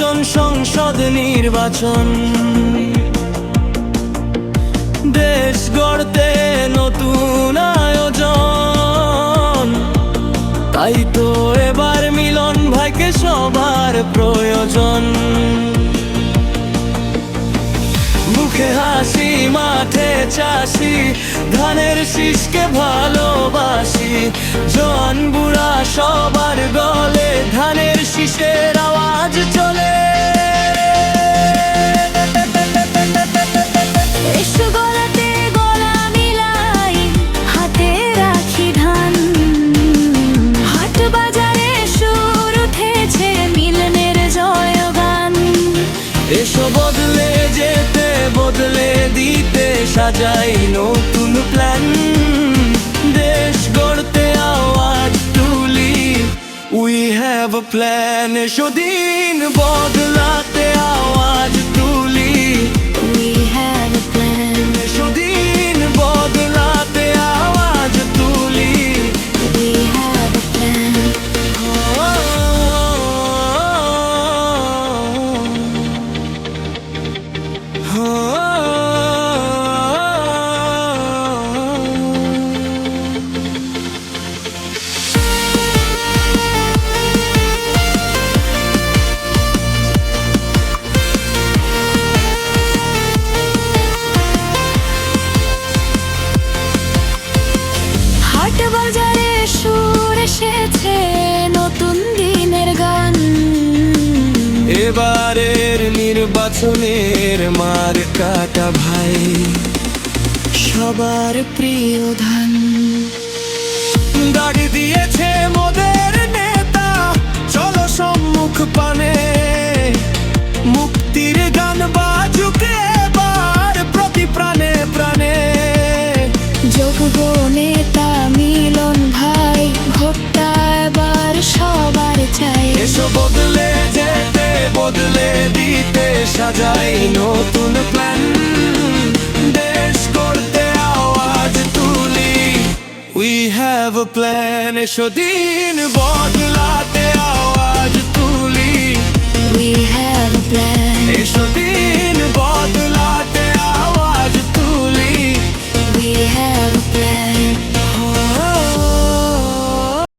নির্বাচন, সংসদ নির্বাচন। দেশ গড়তে নতুন আয়োজন, তাই তো এবার মিলন ভাইকে সবার প্রয়োজন। মুখে হাসি, মাঠে চাষি, ধানের শীষকে ভালোবাসি। জোয়ান বুড়া সবার গলে ধানের শীষের আওয়াজ চলে। এসো গলাতে গলা মিলাই, হাতে রাখি ধান। হাট বাজারে সুর উঠেছে মিলনের জয়গান। এসো বদলে যেতে, বদলে দিতে সাজাই নতুন প্ল্যান। দেশ গড়তে আওয়াজ তুলি, উই হ্যাভ আ প্ল্যান। এসো দিন বদলাতে আওয়াজ তুলি, We have a plan. এসো দিন বদলাতে আওয়াজ তুলি। We have a plan. হাট বাজারে সুর এসেছে নতুন দিনের গান। এবারের নির্বাচনের মার্কাটা ভাই সবার প্রিয় ধান। দাড়ি দিয়েছে মোদের নেতা, চলো সম্মুখ পানে। মুক্তির গান বাজুকে এবার প্রতি প্রাণে প্রাণে। যোগ্য নেতা মিলন ভাই, ভোটটা এবার সবার চাই। এসো বদলে যেতে, বদলে দিতে সাজাই নতুন প্ল্যান। দেশ করতে আওয়াজ তুলি, উই হ্যাভ আ প্ল্যান। এসো দিন